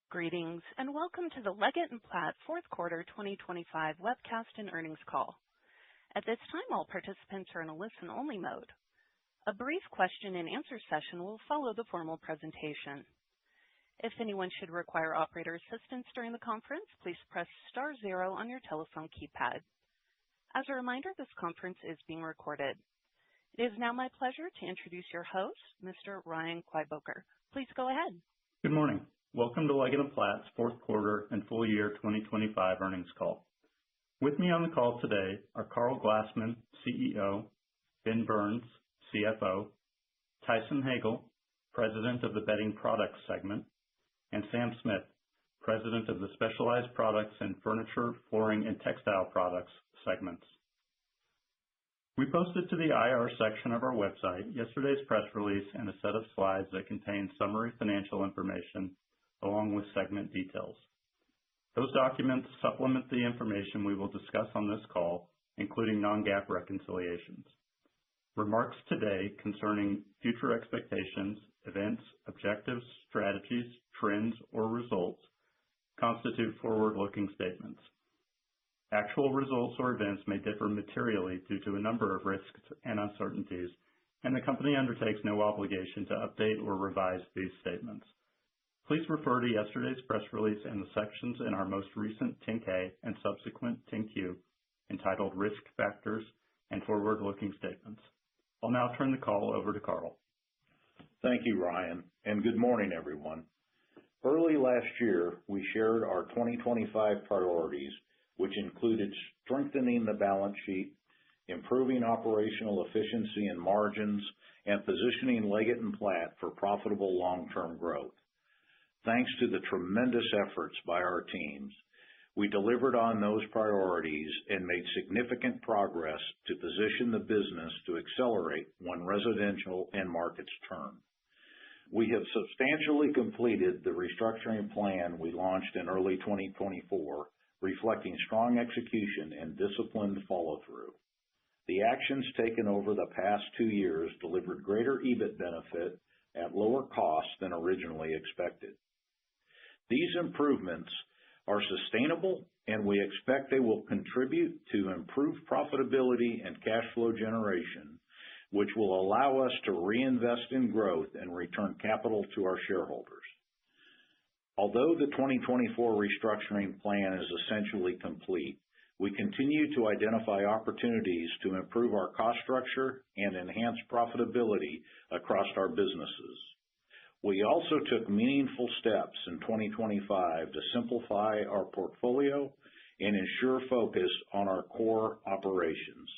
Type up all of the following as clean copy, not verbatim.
Greetings, and welcome to the Leggett Platt Fourth Quarter 2025 webcast and earnings call. At this time, all participants are in a listen-only mode. A brief question-and-answer session will follow the formal presentation. If anyone should require operator assistance during the conference, please press star zero on your telephone keypad. As a reminder, this conference is being recorded. It is now my pleasure to introduce your host, Mr. Ryan Kleiboeker. Please go ahead. Good morning. Welcome to Leggett Platt's fourth quarter and full year 2025 earnings call. With me on the call today are Karl Glassman, CEO, Ben Burns, CFO, Tyson Hagel, President of the Bedding Products segment, and Sam Smith, President of the Specialized Products and Furniture, Flooring, and Textile Products segments. We posted to the IR section of our website yesterday's press release and a set of slides that contain summary financial information along with segment details. Those documents supplement the information we will discuss on this call, including non-GAAP reconciliations. Remarks today concerning future expectations, events, objectives, strategies, trends, or results constitute forward-looking statements. Actual results or events may differ materially due to a number of risks and uncertainties, and the company undertakes no obligation to update or revise these statements. Please refer to yesterday's press release and the sections in our most recent 10-K and subsequent 10-Q entitled Risk Factors and Forward-Looking Statements. I'll now turn the call over to Karl. Thank you, Ryan, and good morning, everyone. Early last year, we shared our 2025 priorities, which included strengthening the balance sheet, improving operational efficiency and margins, and positioning Leggett Platt for profitable long-term growth. Thanks to the tremendous efforts by our teams, we delivered on those priorities and made significant progress to position the business to accelerate when residential end markets turn. We have substantially completed the restructuring plan we launched in early 2024, reflecting strong execution and disciplined follow-through. The actions taken over the past 2 years delivered greater EBIT benefit at lower costs than originally expected. These improvements are sustainable, and we expect they will contribute to improved profitability and cash flow generation, which will allow us to reinvest in growth and return capital to our shareholders. Although the 2024 restructuring plan is essentially complete, we continue to identify opportunities to improve our cost structure and enhance profitability across our businesses. We also took meaningful steps in 2025 to simplify our portfolio and ensure focus on our core operations.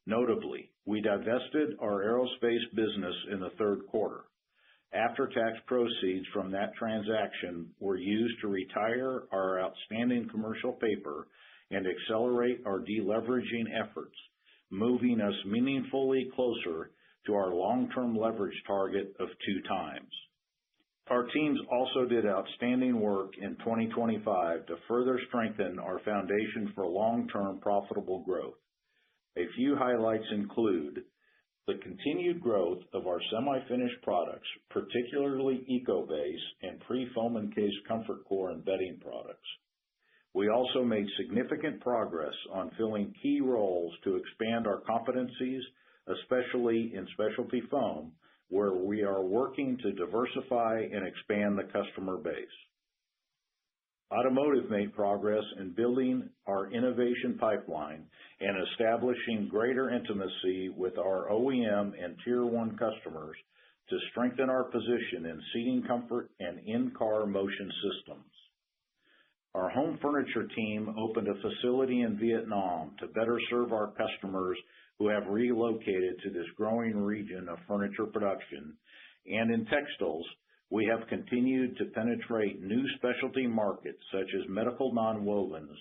Notably, we divested our aerospace business in the third quarter. After-tax proceeds from that transaction were used to retire our outstanding commercial paper and accelerate our deleveraging efforts, moving us meaningfully closer to our long-term leverage target of 2 times. Our teams also did outstanding work in 2025 to further strengthen our foundation for long-term profitable growth. A few highlights include the continued growth of our semi-finished products, particularly EcoBase and pre-foam encased comfort core and bedding products. We also made significant progress on filling key roles to expand our competencies, especially in specialty foam, where we are working to diversify and expand the customer base. Automotive made progress in building our innovation pipeline and establishing greater intimacy with our OEM and Tier 1 customers to strengthen our position in seating comfort and in-car motion systems. Our home furniture team opened a facility in Vietnam to better serve our customers who have relocated to this growing region of furniture production, and in textiles, we have continued to penetrate new specialty markets such as medical nonwovens,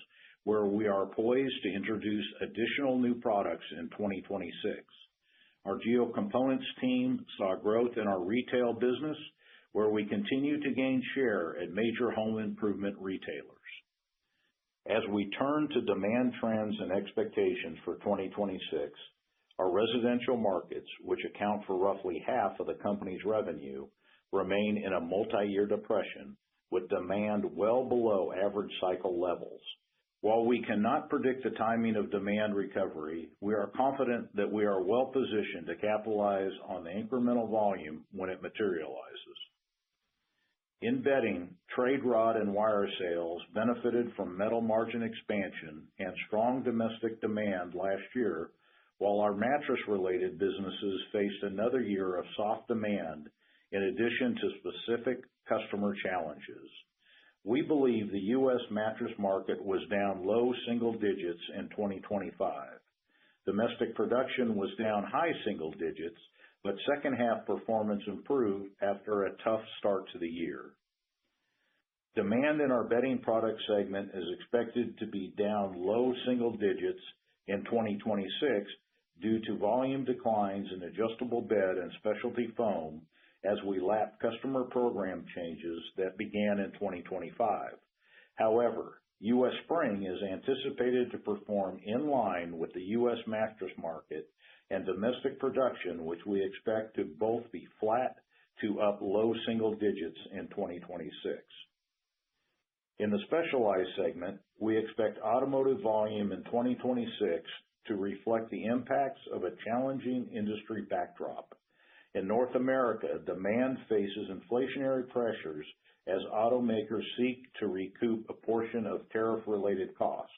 where we are poised to introduce additional new products in 2026. Our Geo Components team saw growth in our retail business, where we continue to gain share at major home improvement retailers. As we turn to demand trends and expectations for 2026, our residential markets, which account for roughly half of the company's revenue, remain in a multi-year depression, with demand well below average cycle levels. While we cannot predict the timing of demand recovery, we are confident that we are well positioned to capitalize on the incremental volume when it materializes. In bedding, trade rod and wire sales benefited from metal margin expansion and strong domestic demand last year, while our mattress-related businesses faced another year of soft demand in addition to specific customer challenges. We believe the U.S. mattress market was down low single digits in 2025. Domestic production was down high single digits, but second half performance improved after a tough start to the year. Demand in our bedding product segment is expected to be down low single digits in 2026 due to volume declines in adjustable bed and specialty foam as we lap customer program changes that began in 2025. However, U.S. Spring is anticipated to perform in line with the U.S. mattress market and domestic production, which we expect to both be flat to up low single digits in 2026. In the specialized segment, we expect automotive volume in 2026 to reflect the impacts of a challenging industry backdrop. In North America, demand faces inflationary pressures as automakers seek to recoup a portion of tariff-related cost.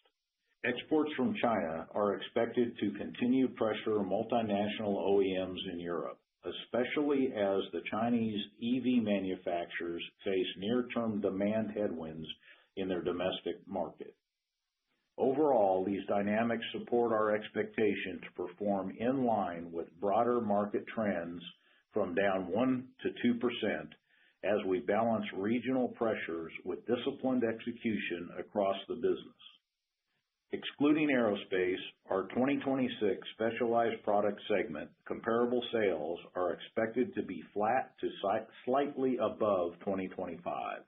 Exports from China are expected to continue pressure multinational OEMs in Europe, especially as the Chinese EV manufacturers face near-term demand headwinds in their domestic market. Overall, these dynamics support our expectation to perform in line with broader market trends from down 1% to 2% as we balance regional pressures with disciplined execution across the business. Excluding aerospace, our 2026 specialized product segment comparable sales are expected to be flat to slightly above 2025.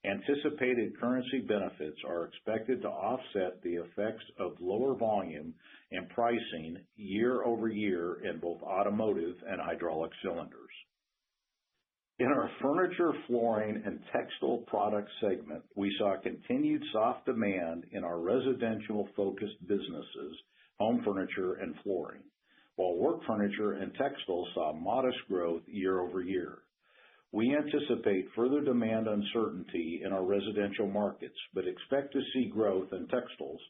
Anticipated currency benefits are expected to offset the effects of lower volume and pricing year-over-year in both automotive and hydraulic cylinders. In our furniture, flooring, and textile product segment, we saw continued soft demand in our residential-focused businesses, home furniture and flooring, while work furniture and textiles saw modest growth year-over-year. We anticipate further demand uncertainty in our residential markets, but expect to see growth in textiles,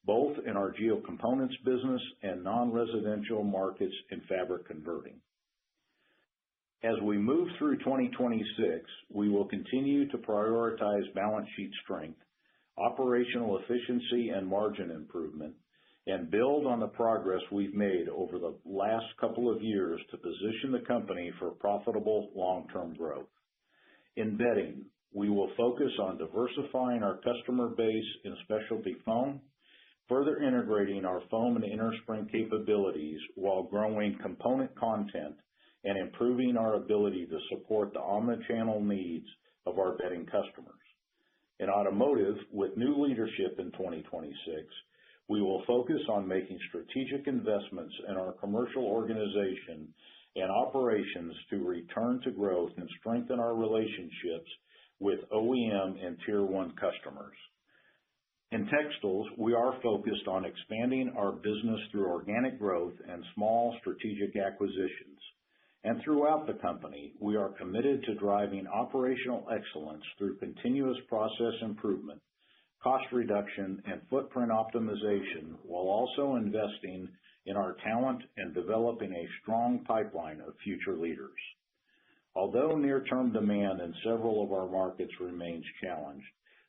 both in our geocomponents business and non-residential markets in fabric converting. As we move through 2026, we will continue to prioritize balance sheet strength, operational efficiency and margin improvement, and build on the progress we've made over the last couple of years to position the company for profitable long-term growth. In bedding, we will focus on diversifying our customer base in specialty foam, further integrating our foam and innerspring capabilities while growing component content and improving our ability to support the omnichannel needs of our bedding customers. In automotive, with new leadership in 2026, we will focus on making strategic investments in our commercial organization and operations to return to growth and strengthen our relationships with OEM and Tier 1 customers. In textiles, we are focused on expanding our business through organic growth and small strategic acquisitions. And throughout the company, we are committed to driving operational excellence through continuous process improvement, cost reduction, and footprint optimization, while also investing in our talent and developing a strong pipeline of future leaders. Although near-term demand in several of our markets remains challenged,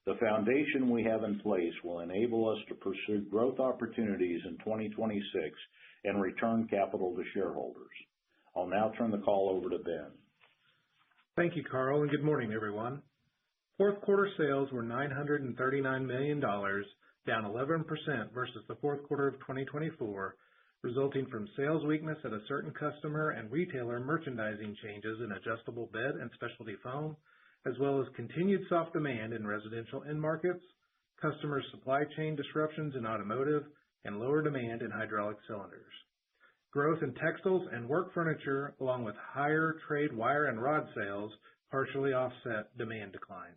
the foundation we have in place will enable us to pursue growth opportunities in 2026 and return capital to shareholders. I'll now turn the call over to Ben. Thank you, Carl, and good morning, everyone. Fourth quarter sales were $939 million, down 11% versus the fourth quarter of 2024, resulting from sales weakness at a certain customer and retailer merchandising changes in adjustable bed and specialty foam, as well as continued soft demand in residential end markets, customer supply chain disruptions in automotive, and lower demand in hydraulic cylinders. Growth in textiles and work furniture, along with higher trade wire and rod sales, partially offset demand declines.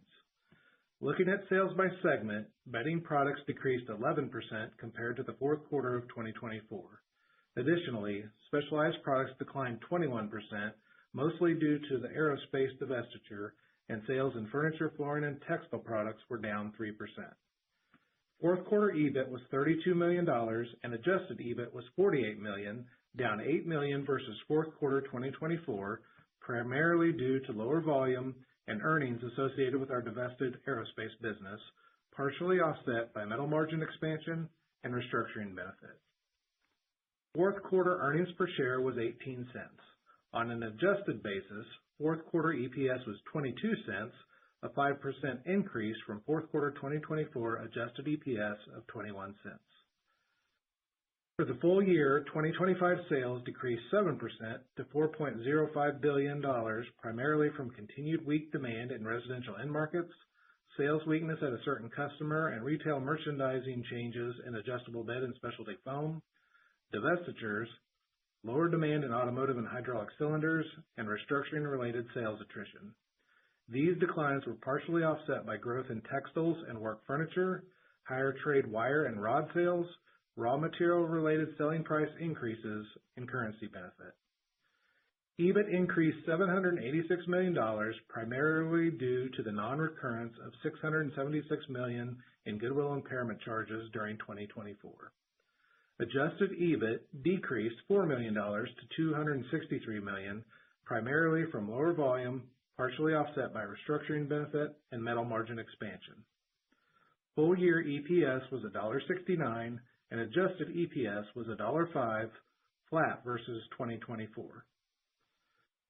Looking at sales by segment, bedding products decreased 11% compared to the fourth quarter of 2024. Additionally, specialized products declined 21%, mostly due to the aerospace divestiture, and sales in furniture, flooring, and textile products were down 3%. Fourth quarter EBIT was $32 million and adjusted EBIT was $48 million, down $8 million versus fourth quarter 2024, primarily due to lower volume and earnings associated with our divested aerospace business, partially offset by metal margin expansion and restructuring benefits. Fourth quarter earnings per share was 18 cents. On an adjusted basis, fourth quarter EPS was 22 cents, a 5% increase from fourth quarter 2024 adjusted EPS of 21 cents. For the full year, 2025 sales decreased 7% to $4.05 billion, primarily from continued weak demand in residential end markets, sales weakness at a certain customer, and retail merchandising changes in adjustable bed and specialty foam, divestitures, lower demand in automotive and hydraulic cylinders, and restructuring-related sales attrition. These declines were partially offset by growth in textiles and work furniture, higher trade wire and rod sales, raw material-related selling price increases, and currency benefit. EBIT increased $786 million, primarily due to the non-recurrence of $676 million in goodwill impairment charges during 2024. Adjusted EBIT decreased $4 million to $263 million, primarily from lower volume, partially offset by restructuring benefit and metal margin expansion. Full year EPS was $1.69 and adjusted EPS was $1.05, flat versus 2024.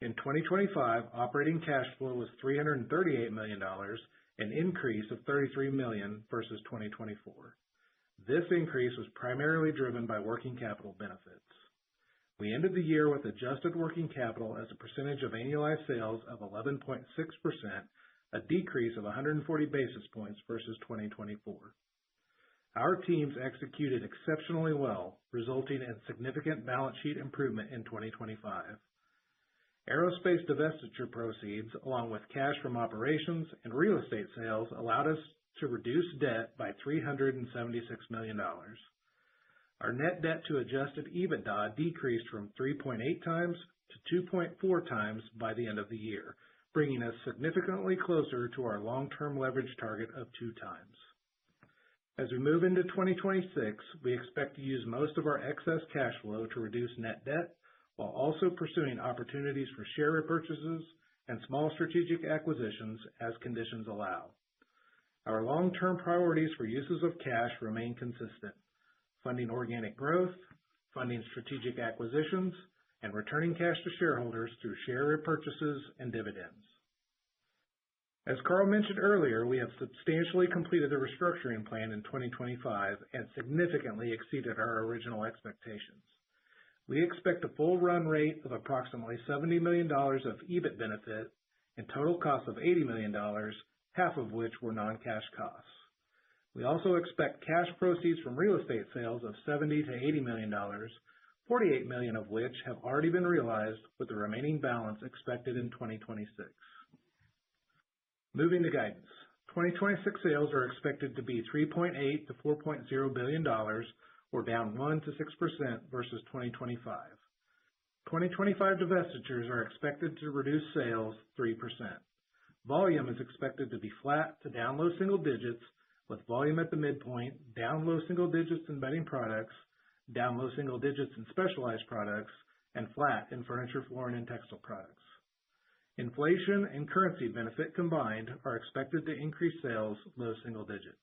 In 2025, operating cash flow was $338 million, an increase of $33 million versus 2024. This increase was primarily driven by working capital benefits. We ended the year with adjusted working capital as a percentage of annualized sales of 11.6%, a decrease of 140 basis points versus 2024. Our teams executed exceptionally well, resulting in significant balance sheet improvement in 2025. Aerospace divestiture proceeds, along with cash from operations and real estate sales, allowed us to reduce debt by $376 million. Our net debt to adjusted EBITDA decreased from 3.8 times to 2.4 times by the end of the year, bringing us significantly closer to our long-term leverage target of 2 times. As we move into 2026, we expect to use most of our excess cash flow to reduce net debt while also pursuing opportunities for share repurchases and small strategic acquisitions as conditions allow. Our long-term priorities for uses of cash remain consistent: funding organic growth, funding strategic acquisitions, and returning cash to shareholders through share repurchases and dividends. As Carl mentioned earlier, we have substantially completed the restructuring plan in 2025 and significantly exceeded our original expectations. We expect a full run rate of approximately $70 million of EBIT benefit and total cost of $80 million, half of which were non-cash costs. We also expect cash proceeds from real estate sales of $70 to $80 million, $48 million of which have already been realized, with the remaining balance expected in 2026. Moving to guidance. 2026 sales are expected to be $3.8 to $4.0 billion, or down 1 to 6% versus 2025. 2025 divestitures are expected to reduce sales 3%. Volume is expected to be flat to down low single digits, with volume at the midpoint down low single digits in bedding products, down low single digits in specialized products, and flat in furniture, flooring, and textile products. Inflation and currency benefit combined are expected to increase sales low single digits.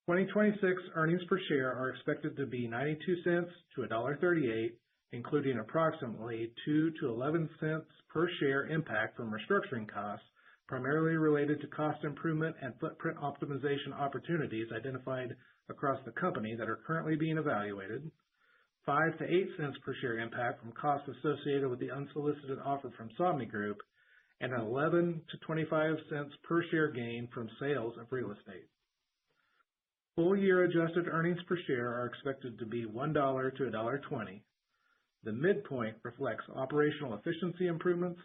2026 earnings per share are expected to be 92 cents to $1.38, including approximately 2 to 11 cents per share impact from restructuring costs, primarily related to cost improvement and footprint optimization opportunities identified across the company that are currently being evaluated, 5 to 8 cents per share impact from costs associated with the unsolicited offer from Somni Group, and an 11 to 25 cents per share gain from sales of real estate. Full year adjusted earnings per share are expected to be $1 to $1.20. The midpoint reflects operational efficiency improvements,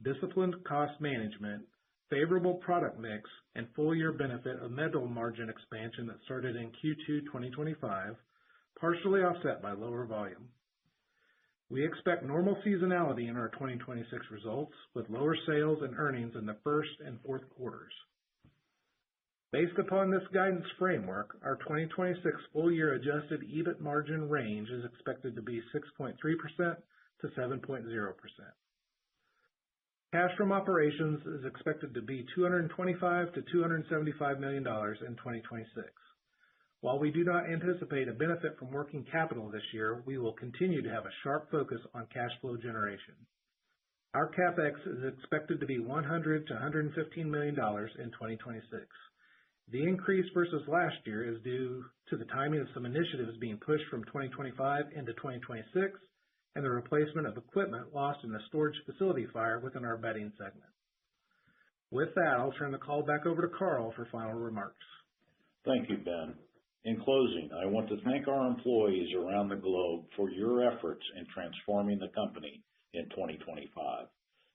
disciplined cost management, favorable product mix, and full-year benefit of metal margin expansion that started in Q2 2025, partially offset by lower volume. We expect normal seasonality in our 2026 results, with lower sales and earnings in the first and fourth quarters. Based upon this guidance framework, our 2026 full-year adjusted EBIT margin range is expected to be 6.3% to 7.0%. Cash from operations is expected to be $225 to $275 million in 2026. While we do not anticipate a benefit from working capital this year, we will continue to have a sharp focus on cash flow generation. Our CapEx is expected to be $100 to $115 million in 2026. The increase versus last year is due to the timing of some initiatives being pushed from 2025 into 2026 and the replacement of equipment lost in a storage facility fire within our bedding segment. With that, I'll turn the call back over to Karl for final remarks. Thank you, Ben. In closing, I want to thank our employees around the globe for your efforts in transforming the company in 2025.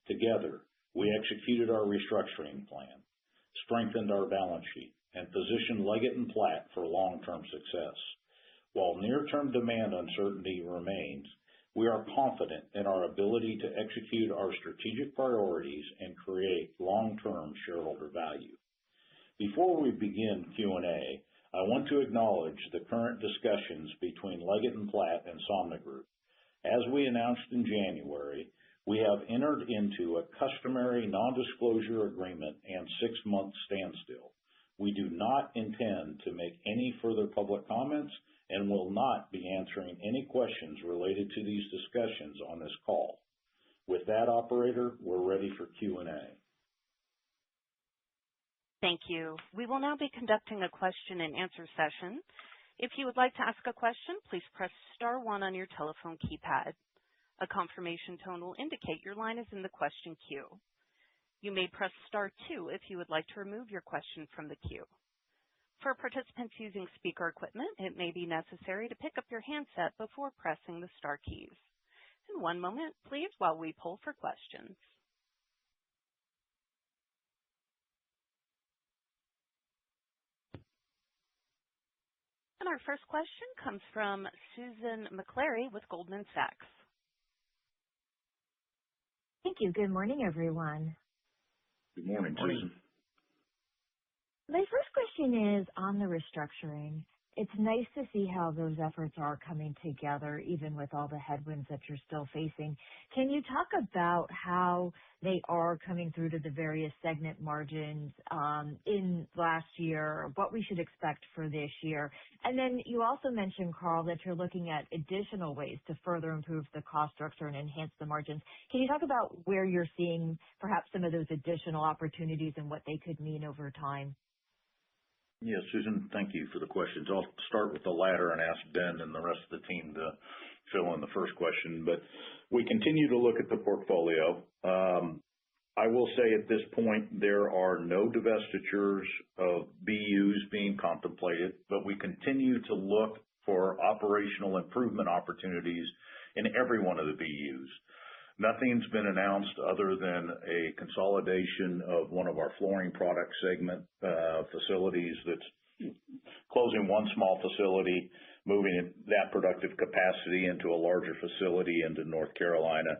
Together, we executed our restructuring plan, strengthened our balance sheet, and positioned Leggett Platt for long-term success. While near-term demand uncertainty remains, we are confident in our ability to execute our strategic priorities and create long-term shareholder value. Before we begin Q&A, I want to acknowledge the current discussions between Leggett Platt and Somnigroup. As we announced in January, we have entered into a customary non-disclosure agreement and 6-month standstill. We do not intend to make any further public comments and will not be answering any questions related to these discussions on this call. With that, operator, we're ready for Q&A. Thank you. We will now be conducting a question and answer session. If you would like to ask a question, please press star 1 on your telephone keypad. A confirmation tone will indicate your line is in the question queue. You may press star 2 if you would like to remove your question from the queue. For participants using speaker equipment, it may be necessary to pick up your handset before pressing the star keys. And one moment, please, while we poll for questions. And our first question comes from Susan Maklari with Goldman Sachs. Thank you. Good morning, everyone. Good morning, Susan. My first question is on the restructuring. It's nice to see how those efforts are coming together, even with all the headwinds that you're still facing. Can you talk about how they are coming through to the various segment margins in last year, what we should expect for this year? And then you also mentioned, Karl, that you're looking at additional ways to further improve the cost structure and enhance the margins. Can you talk about where you're seeing perhaps some of those additional opportunities and what they could mean over time? Yes, Susan, thank you for the questions. I'll start with the latter and ask Ben and the rest of the team to fill in the first question. But we continue to look at the portfolio. I will say at this point, there are no divestitures of BUs being contemplated, but we continue to look for operational improvement opportunities in every one of the BUs. Nothing's been announced other than a consolidation of one of our flooring product segment facilities that's closing one small facility, moving that productive capacity into a larger facility into North Carolina.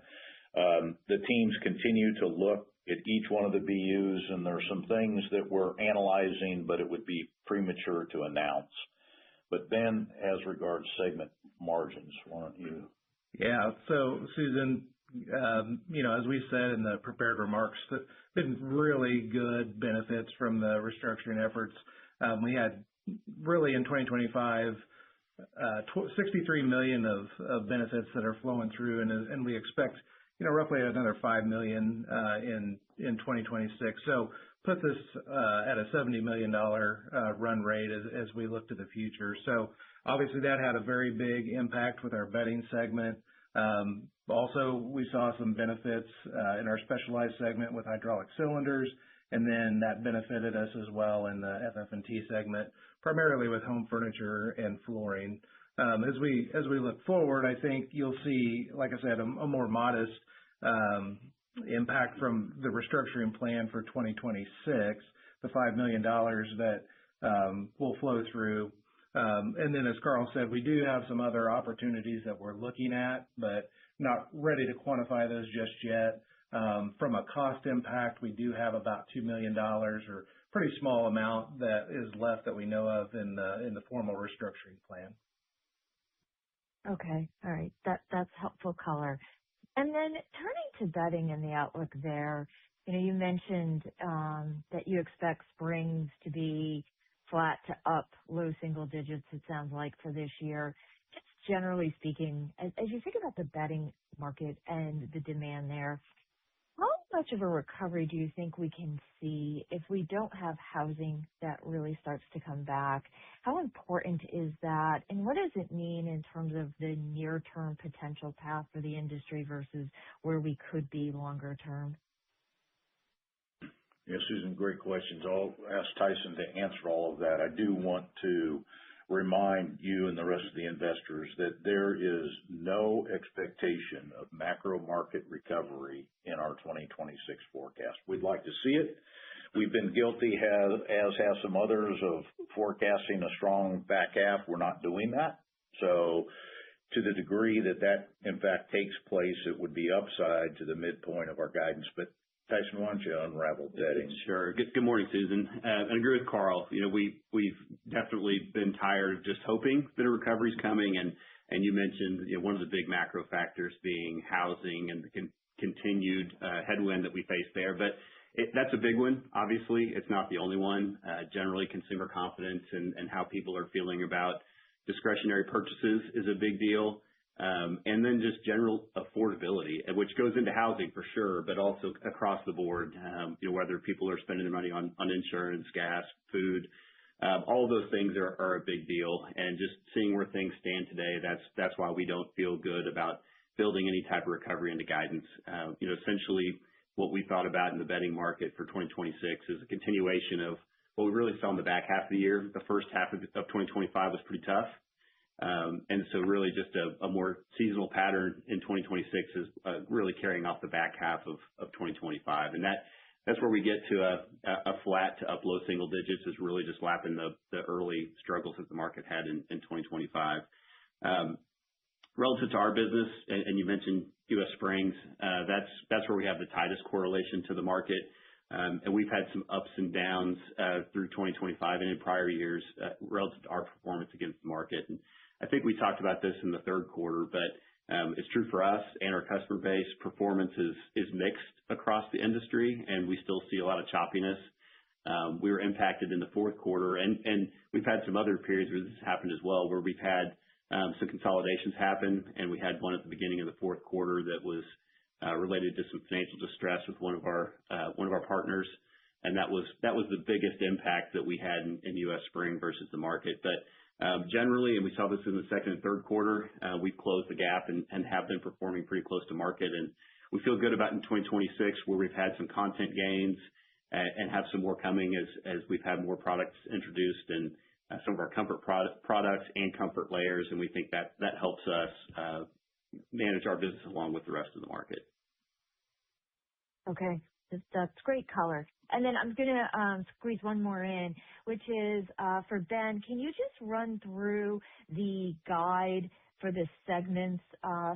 The teams continue to look at each one of the BUs, and there are some things that we're analyzing, but it would be premature to announce. But Ben, as regards segment margins, why don't you? Yeah, so Susan, as we said in the prepared remarks, been really good benefits from the restructuring efforts. We had really in 2025, $63 million of benefits that are flowing through, and we expect, roughly another $5 million in 2026. So put this at a $70 million run rate as we look to the future. So obviously that had a very big impact with our bedding segment. Also, we saw some benefits in our specialized segment with hydraulic cylinders, and then that benefited us as well in the FF&T segment, primarily with home furniture and flooring. As we look forward, I think you'll see, like I said, a more modest impact from the restructuring plan for 2026, the $5 million that will flow through. And then, as Carl said, we do have some other opportunities that we're looking at, but not ready to quantify those just yet. From a cost impact, we do have about $2 million, or pretty small amount that is left that we know of in the formal restructuring plan. Okay. All right. That's helpful color. And then turning to bedding and the outlook there, you mentioned that you expect springs to be flat to up low single digits, it sounds like, for this year. Just generally speaking, as you think about the bedding market and the demand there, how much of a recovery do you think we can see if we don't have housing that really starts to come back? How important is that? And what does it mean in terms of the near-term potential path for the industry versus where we could be longer term? Yes, Susan, great questions. I'll ask Tyson to answer all of that. I do want to remind you and the rest of the investors that there is no expectation of macro market recovery in our 2026 forecast. We'd like to see it. We've been guilty, as have some others, of forecasting a strong back half. We're not doing that. So to the degree that in fact takes place, it would be upside to the midpoint of our guidance. But Tyson, why don't you unravel bedding? Sure. Good morning, Susan. And I agree with Carl. We've definitely been tired of just hoping that a recovery's coming. And you mentioned one of the big macro factors being housing and the continued headwind that we face there. But that's a big one. Obviously, it's not the only one. Generally, consumer confidence and how people are feeling about discretionary purchases is a big deal. And then just general affordability, which goes into housing for sure, but also across the board, whether people are spending their money on insurance, gas, food, all of those things are a big deal. And just seeing where things stand today, that's why we don't feel good about building any type of recovery into guidance. Essentially what we thought about in the bedding market for 2026 is a continuation of what we really saw in the back half of the year. The first half of 2025 was pretty tough. And so really just a more seasonal pattern in 2026 is really carrying off the back half of 2025. And that's where we get to a flat to up low single digits, is really just lapping the early struggles that the market had in 2025. Relative to our business, and you mentioned U.S. Springs, that's where we have the tightest correlation to the market. And we've had some ups and downs through 2025 and in prior years relative to our performance against the market. And I think we talked about this in the third quarter, but it's true for us and our customer base. Performance is mixed across the industry, and we still see a lot of choppiness. We were impacted in the fourth quarter, and we've had some other periods where this has happened as well, where we've had some consolidations happen, and we had one at the beginning of the fourth quarter that was related to some financial distress with one of our partners, and that was the biggest impact that we had in U.S. Spring versus the market. But generally, and we saw this in the second and third quarter, we've closed the gap and have been performing pretty close to market. And we feel good about in 2026, where we've had some content gains and have some more coming as we've had more products introduced and some of our comfort products and comfort layers. And we think that helps us manage our business along with the rest of the market. Okay. That's great color. And then I'm going to squeeze one more in, which is for Ben. Can you just run through the guide for the segments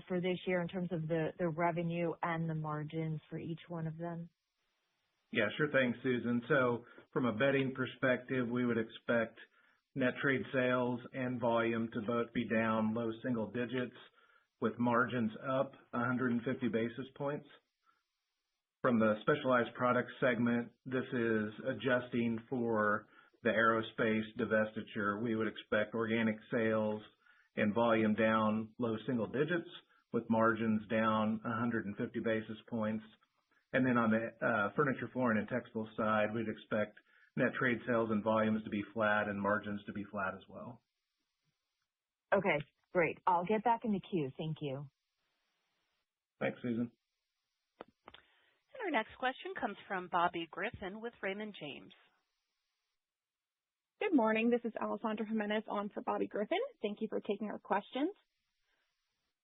for this year in terms of the revenue and the margins for each one of them? Yeah, sure thing, Susan. So from a bedding perspective, we would expect net trade sales and volume to both be down low single digits, with margins up 150 basis points. From the specialized products segment, this is adjusting for the aerospace divestiture. We would expect organic sales and volume down low single digits, with margins down 150 basis points. And then on the furniture, flooring, and textile side, we'd expect net trade sales and volumes to be flat and margins to be flat as well. Okay, great. I'll get back in the queue. Thank you. Thanks, Susan. Our next question comes from Bobby Griffin with Raymond James. Good morning. This is Alessandra Jimenez on for Bobby Griffin. Thank you for taking our questions.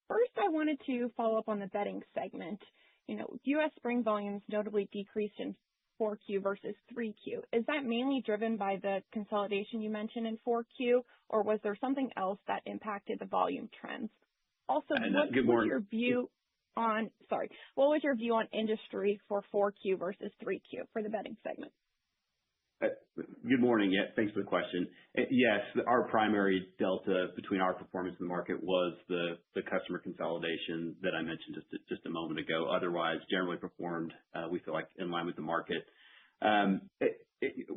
First, I wanted to follow up on the bedding segment. U.S. spring volumes notably decreased in 4Q versus 3Q. Is that mainly driven by the consolidation you mentioned in 4Q, or was there something else that impacted the volume trends? Also, what was your view on industry for 4Q versus 3Q for the bedding segment? Good morning. Yeah, thanks for the question. Yes, our primary delta between our performance in the market was the customer consolidation that I mentioned just a moment ago. Otherwise, generally performed, we feel like, in line with the market.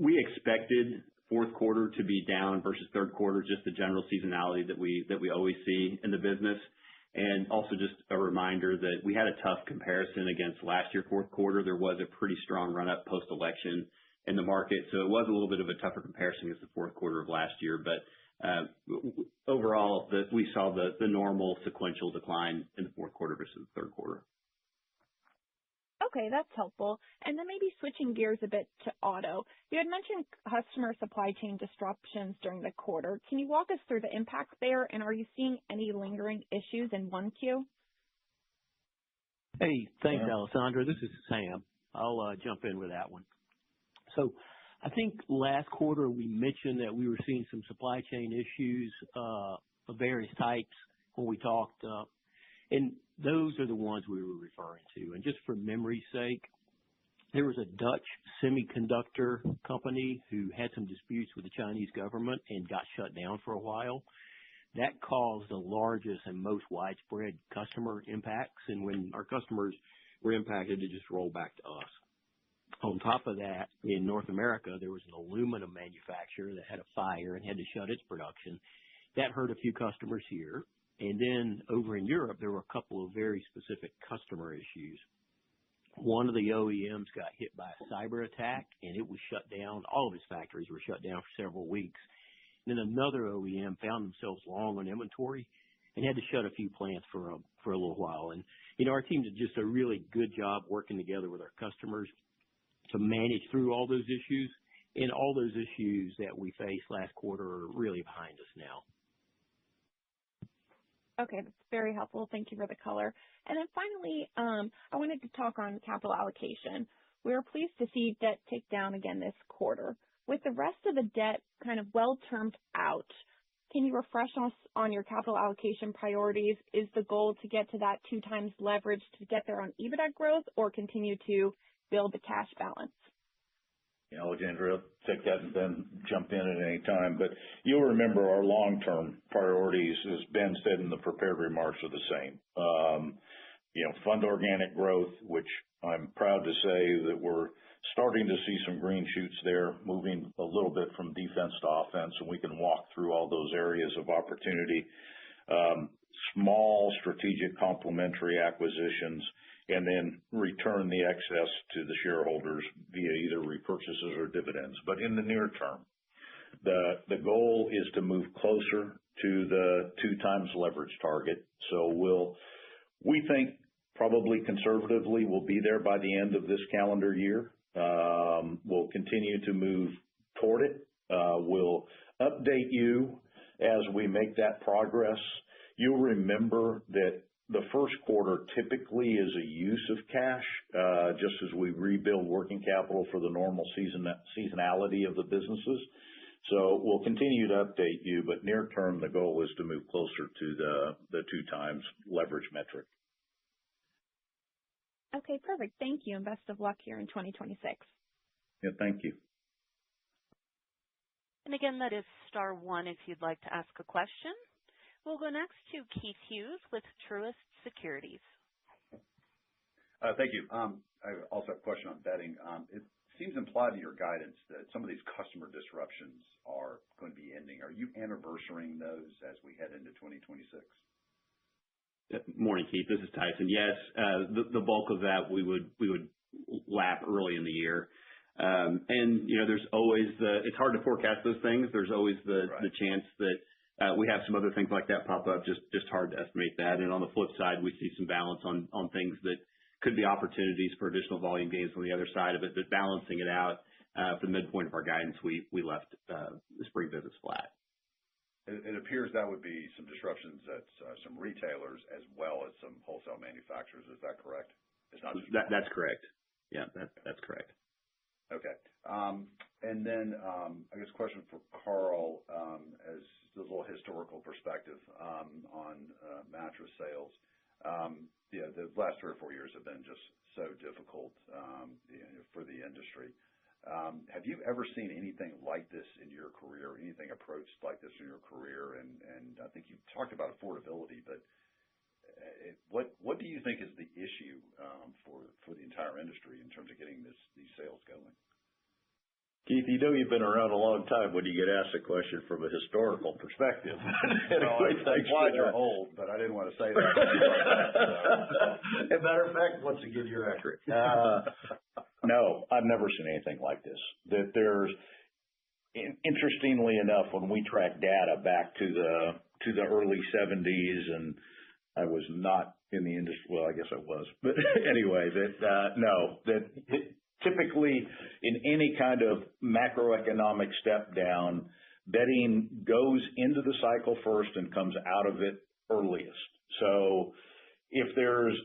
We expected fourth quarter to be down versus third quarter, just the general seasonality that we always see in the business. And also just a reminder that we had a tough comparison against last year fourth quarter. There was a pretty strong run-up post-election in the market, so it was a little bit of a tougher comparison against the fourth quarter of last year. But overall, we saw the normal sequential decline in the fourth quarter versus the third quarter. Okay, that's helpful. And then maybe switching gears a bit to auto. You had mentioned customer supply chain disruptions during the quarter. Can you walk us through the impact there, and are you seeing any lingering issues in 1Q? Hey, thanks, Alessandra. This is Sam. I'll jump in with that one. So I think last quarter we mentioned that we were seeing some supply chain issues of various types when we talked, and those are the ones we were referring to. And just for memory's sake, there was a Dutch semiconductor company who had some disputes with the Chinese government and got shut down for a while. That caused the largest and most widespread customer impacts, and when our customers were impacted, it just rolled back to us. On top of that, in North America, there was an aluminum manufacturer that had a fire and had to shut its production. That hurt a few customers here. And then over in Europe, there were a couple of very specific customer issues. One of the OEMs got hit by a cyber attack, and it was shut down. All of its factories were shut down for several weeks. And then another OEM found themselves long on inventory and had to shut a few plants for a little while. And, our team did just a really good job working together with our customers to manage through all those issues, and all those issues that we faced last quarter are really behind us now. Okay, that's very helpful. Thank you for the color. And then finally, I wanted to talk on capital allocation. We are pleased to see debt tick down again this quarter. With the rest of the debt kind of well-termed out, can you refresh us on your capital allocation priorities? Is the goal to get to that 2 times leverage to get there on EBITDA growth, or continue to build the cash balance? Yeah, Alexandra, take that and then jump in at any time. But you'll remember our long-term priorities, as Ben said in the prepared remarks, are the same. Fund organic growth, which I'm proud to say that we're starting to see some green shoots there, moving a little bit from defense to offense, and we can walk through all those areas of opportunity. Small strategic complementary acquisitions, and then return the excess to the shareholders via either repurchases or dividends. But in the near term, the goal is to move closer to the 2 times leverage target. So we think probably conservatively we'll be there by the end of this calendar year. We'll continue to move toward it. We'll update you as we make that progress. You'll remember that the first quarter typically is a use of cash, just as we rebuild working capital for the normal seasonality of the businesses. So we'll continue to update you, but near term, the goal is to move closer to the 2 times leverage metric. Okay, perfect. Thank you, and best of luck here in 2026. Yeah, thank you. And again, that is star 1 if you'd like to ask a question. We'll go next to Keith Hughes with Truist Securities. Thank you. I also have a question on bedding. It seems implied in your guidance that some of these customer disruptions are going to be ending. Are you anniversarying those as we head into 2026? Morning, Keith. This is Tyson. Yes, the bulk of that we would lap early in the year. And there's always it's hard to forecast those things. There's always the chance that we have some other things like that pop up. Just hard to estimate that. And on the flip side, we see some balance on things that could be opportunities for additional volume gains on the other side of it. But balancing it out, for the midpoint of our guidance, we left the spring business flat. It appears that would be some disruptions at some retailers as well as some wholesale manufacturers. Is that correct? It's not just That's correct. Yeah, that's correct. Okay. And then I guess a question for Carl, as a little historical perspective on mattress sales. The last 3 or 4 years have been just so difficult for the industry. Have you ever seen anything like this in your career, anything approached like this in your career? And I think you talked about affordability, but what do you think is the issue for the entire industry in terms of getting these sales going? Keith, you know you've been around a long time when you get asked a question from a historical perspective. Well, I'm glad you're old, but I didn't want to say that. As a matter of fact, once again, you're accurate. No, I've never seen anything like this. Interestingly enough, when we track data back to the early 70s, and I was not in the industry. Well, I guess I was, but anyway, typically in any kind of macroeconomic step down, bedding goes into the cycle first and comes out of it earliest. So if there's,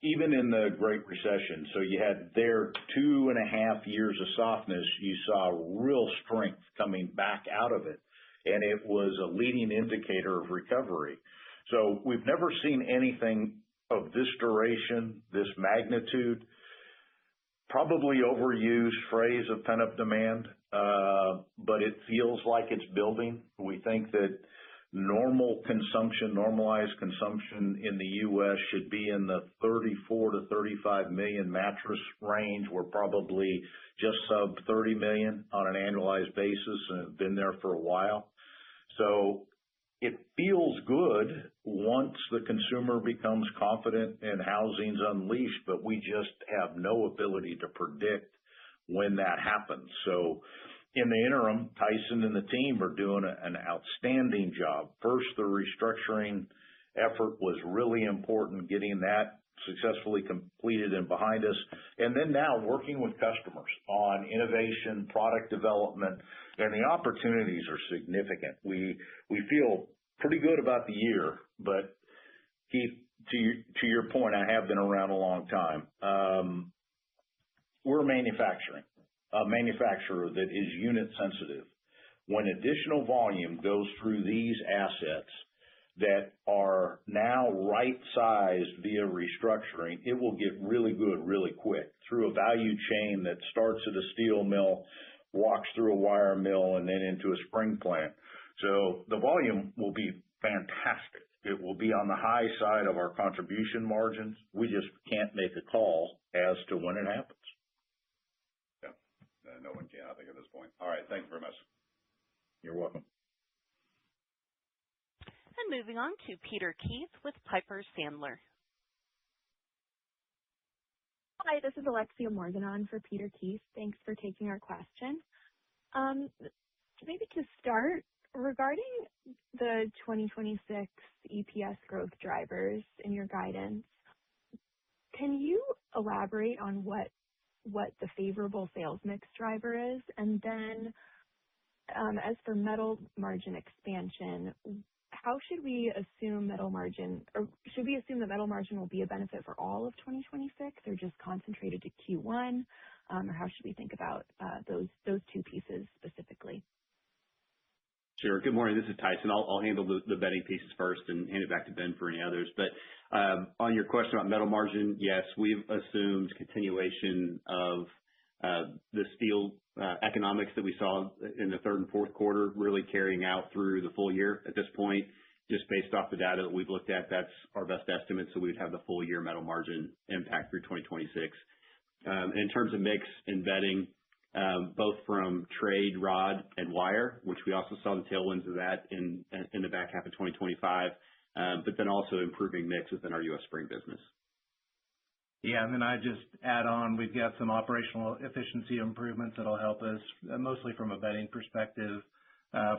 even in the Great Recession, so you had there 2.5 years of softness, you saw real strength coming back out of it. And it was a leading indicator of recovery. So we've never seen anything of this duration, this magnitude. Probably overused phrase of pent-up demand, but it feels like it's building. We think that normalized consumption in the U.S. should be in the 34 to 35 million mattress range. We're probably just sub 30 million on an annualized basis and have been there for a while. So it feels good once the consumer becomes confident and housing's unleashed, but we just have no ability to predict when that happens. So in the interim, Tyson and the team are doing an outstanding job. First, the restructuring effort was really important, getting that successfully completed and behind us. And then now working with customers on innovation, product development, and the opportunities are significant. We feel pretty good about the year, but Keith, to your point, I have been around a long time. We're a manufacturer that is unit sensitive. When additional volume goes through these assets that are now right-sized via restructuring, it will get really good really quick through a value chain that starts at a steel mill, walks through a wire mill, and then into a spring plant. So the volume will be fantastic. It will be on the high side of our contribution margins. We just can't make a call as to when it happens. Yeah, no one can, I think, at this point. All right, thank you very much. You're welcome. And moving on to Peter Keith with Piper Sandler. Hi, this is Alexia Morgan on for Peter Keith. Thanks for taking our question. Maybe to start, regarding the 2026 EPS growth drivers in your guidance, can you elaborate on what the favorable sales mix driver is? And then as for metal margin expansion, how should we assume metal margin, or should we assume that metal margin will be a benefit for all of 2026 or just concentrated to Q1? Or how should we think about those two pieces specifically? Sure. Good morning. This is Tyson. I'll handle the bedding pieces first and hand it back to Ben for any others. But on your question about metal margin, yes, we've assumed continuation of the steel economics that we saw in the third and fourth quarter really carrying out through the full year at this point. Just based off the data that we've looked at, that's our best estimate, so we'd have the full year metal margin impact through 2026. In terms of mix and bedding, both from trade, rod, and wire, which we also saw the tailwinds of that in the back half of 2025, but then also improving mix within our U.S. spring business. Yeah, and then I just add on, we've got some operational efficiency improvements that'll help us, mostly from a bedding perspective,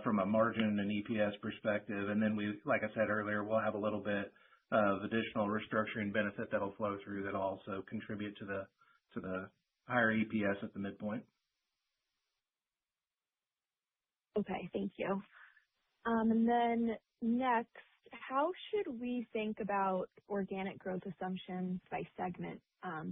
from a margin and EPS perspective. And then like I said earlier, we'll have a little bit of additional restructuring benefit that'll flow through that'll also contribute to the higher EPS at the midpoint. Okay, thank you. And then next, how should we think about organic growth assumptions by segment,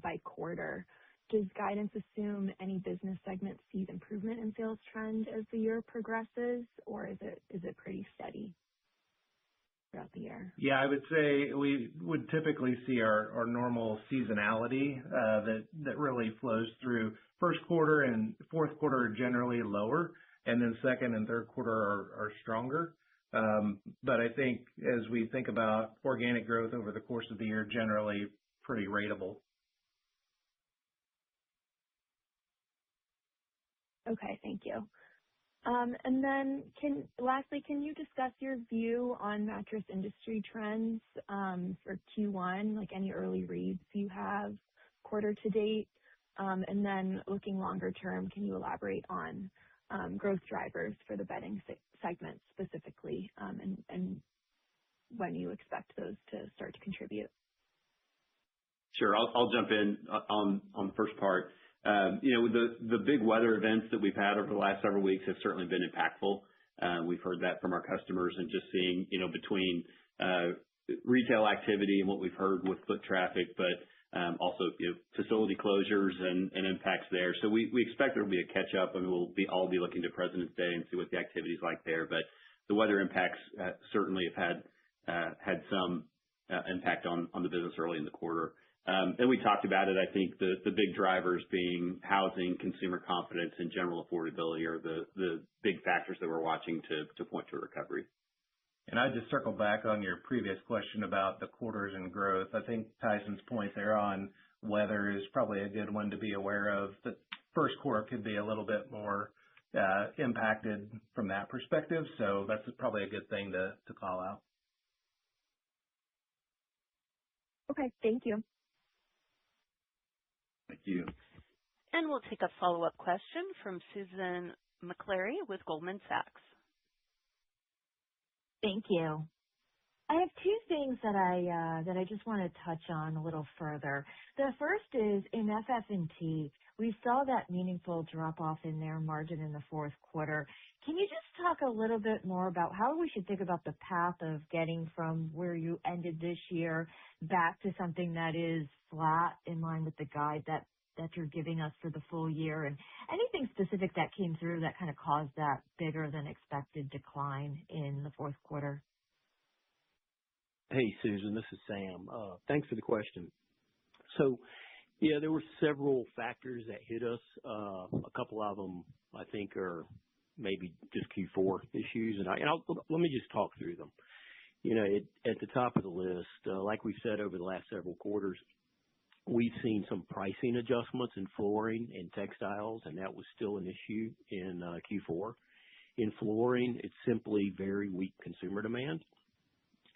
by quarter? Does guidance assume any business segment sees improvement in sales trend as the year progresses, or is it pretty steady throughout the year? Yeah, I would say we would typically see our normal seasonality that really flows through. First quarter and fourth quarter are generally lower, and then second and third quarter are stronger. But I think as we think about organic growth over the course of the year, generally pretty ratable. Okay, thank you. And then lastly, can you discuss your view on mattress industry trends for Q1, like any early reads you have quarter to date? And then looking longer term, can you elaborate on growth drivers for the bedding segment specifically, and when you expect those to start to contribute? Sure. I'll jump in on the first part. The big weather events that we've had over the last several weeks have certainly been impactful. We've heard that from our customers, and just seeing, between retail activity and what we've heard with foot traffic, but also facility closures and impacts there. So we expect there will be a catch up, and we'll all be looking to President's Day and see what the activity's like there. But the weather impacts certainly have had some impact on the business early in the quarter. And we talked about it. I think the big drivers being housing, consumer confidence, and general affordability are the big factors that we're watching to point to a recovery. And I'd just circle back on your previous question about the quarters and growth. I think Tyson's point there on weather is probably a good one to be aware of. The first quarter could be a little bit more impacted from that perspective, so that's probably a good thing to call out. Okay, thank you. Thank you. And we'll take a follow-up question from Susan Maklari with Goldman Sachs. Thank you. I have two things that I just want to touch on a little further. The first is in FF&T, we saw that meaningful drop-off in their margin in the fourth quarter. Can you just talk a little bit more about how we should think about the path of getting from where you ended this year back to something that is flat in line with the guide that you're giving us for the full year, and anything specific that came through that kind of caused that bigger than expected decline in the fourth quarter? Hey, Susan, this is Sam. Thanks for the question. So, yeah, there were several factors that hit us. A couple of them, I think, are maybe just Q4 issues, and let me just talk through them. At the top of the list, like we've said over the last several quarters, we've seen some pricing adjustments in flooring and textiles, and that was still an issue in Q4. In flooring, it's simply very weak consumer demand.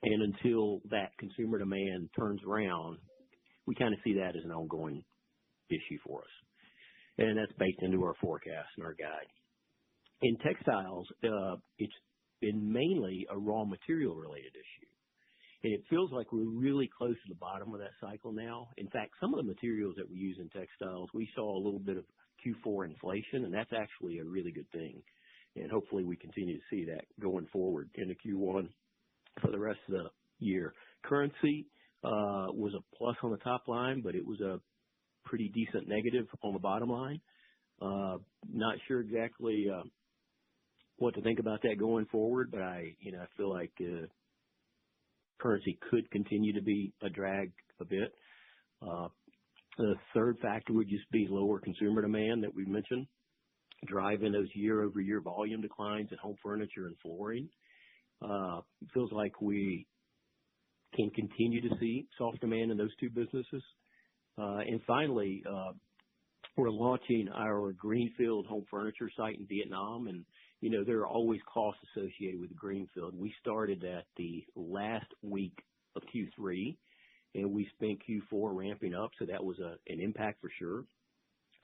And until that consumer demand turns around, we kind of see that as an ongoing issue for us. And that's baked into our forecast and our guide. In textiles, it's been mainly a raw material related issue. And it feels like we're really close to the bottom of that cycle now. In fact, some of the materials that we use in textiles, we saw a little bit of Q4 inflation, and that's actually a really good thing. And hopefully we continue to see that going forward into Q1 for the rest of the year. Currency was a plus on the top line, but it was a pretty decent negative on the bottom line. Not sure exactly what to think about that going forward, but I feel like currency could continue to be a drag a bit. The third factor would just be lower consumer demand that we mentioned, driving those year-over-year volume declines in home furniture and flooring. It feels like we can continue to see soft demand in those two businesses. And finally, we're launching our greenfield home furniture site in Vietnam, and there are always costs associated with the greenfield. We started at the last week of Q3, and we spent Q4 ramping up, so that was an impact for sure.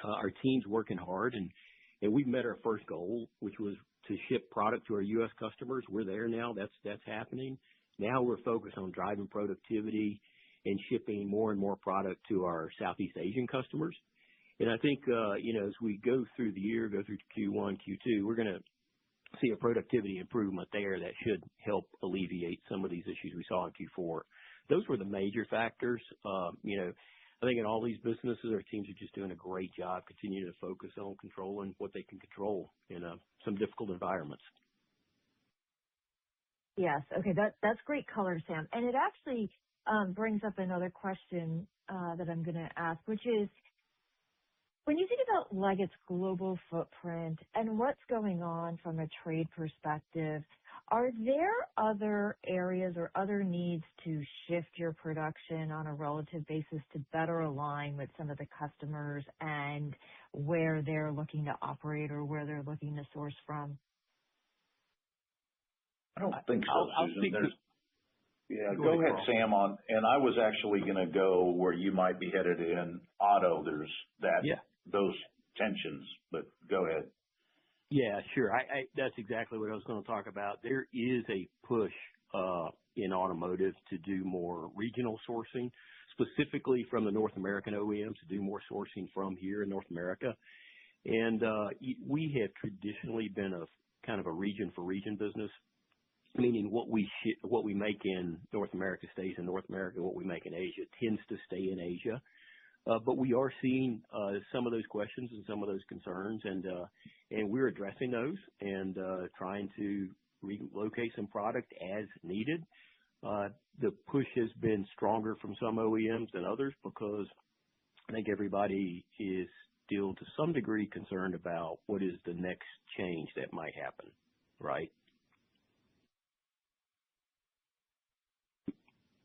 Our team's working hard, and we've met our first goal, which was to ship product to our U.S. customers. We're there now. That's happening. Now we're focused on driving productivity and shipping more and more product to our Southeast Asian customers. And I think, as we go through the year, go through Q1, Q2, we're going to see a productivity improvement there that should help alleviate some of these issues we saw in Q4. Those were the major factors. I think in all these businesses, our teams are just doing a great job continuing to focus on controlling what they can control in some difficult environments. Yes. Okay. That's great color, Sam. And it actually brings up another question that I'm going to ask, which is, when you think about Leggett's global footprint and what's going on from a trade perspective, are there other areas or other needs to shift your production on a relative basis to better align with some of the customers and where they're looking to operate or where they're looking to source from? I don't think so, Susan. Go ahead, Carl. Sam. And I was actually going to go where you might be headed in auto. There's those tensions, but go ahead. Yeah, sure. That's exactly what I was going to talk about. There is a push in automotive to do more regional sourcing, specifically from the North American OEMs to do more sourcing from here in North America. And we have traditionally been a kind of a region for region business, meaning what we make in North America stays in North America. What we make in Asia tends to stay in Asia. But we are seeing some of those questions and some of those concerns, and we're addressing those and trying to relocate some product as needed. The push has been stronger from some OEMs than others because I think everybody is still to some degree concerned about what is the next change that might happen, right?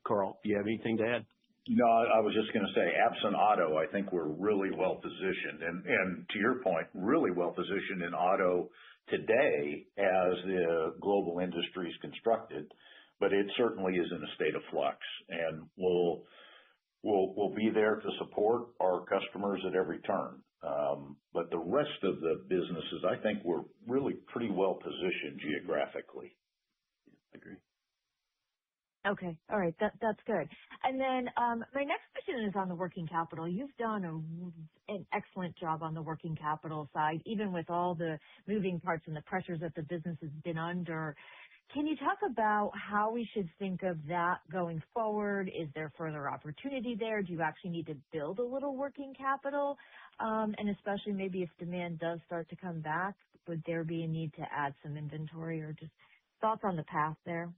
Carl, do you have anything to add? No, I was just going to say, absent auto, I think we're really well positioned. And to your point, really well positioned in auto today as the global industry is constructed, but it certainly is in a state of flux. And we'll be there to support our customers at every turn. But the rest of the businesses, I think we're really pretty well positioned geographically. I agree. Okay. All right. That's good. And then my next question is on the working capital. You've done an excellent job on the working capital side, even with all the moving parts and the pressures that the business has been under. Can you talk about how we should think of that going forward? Is there further opportunity there? Do you actually need to build a little working capital? And especially maybe if demand does start to come back, would there be a need to add some inventory or just thoughts on the path there?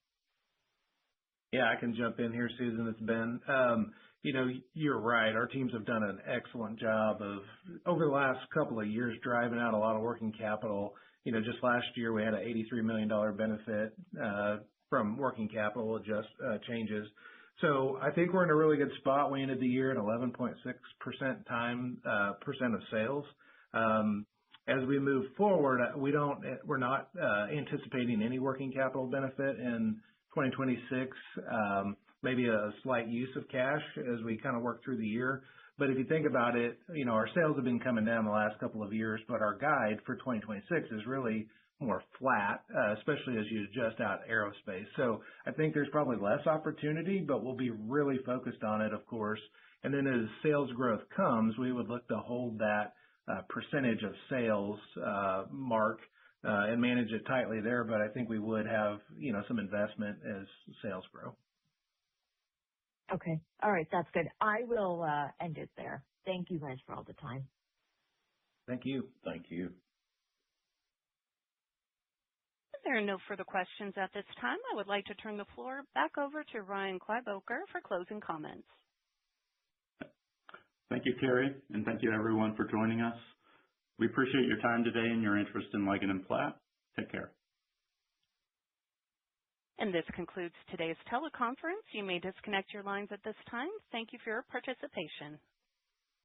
Yeah, I can jump in here, Susan. It's Ben. You're right. Our teams have done an excellent job of, over the last couple of years, driving out a lot of working capital. Just last year we had an $83 million benefit from working capital changes. So I think we're in a really good spot. We ended the year at 11.6% percent of sales. As we move forward, we're not anticipating any working capital benefit in 2026, maybe a slight use of cash as we kind of work through the year. But if you think about it, our sales have been coming down the last couple of years, but our guide for 2026 is really more flat, especially as you adjust out aerospace. So I think there's probably less opportunity, but we'll be really focused on it, of course. And then as sales growth comes, we would look to hold that percentage of sales mark and manage it tightly there, but I think we would have, some investment as sales grow. Okay. All right. That's good. I will end it there. Thank you guys for all the time. Thank you. Thank you. There are no further questions at this time. I would like to turn the floor back over to Ryan Kleiboeker for closing comments. Thank you, Carrie, and thank you everyone for joining us. We appreciate your time today and your interest in Leggett & Platt. Take care. And this concludes today's teleconference. You may disconnect your lines at this time. Thank you for your participation.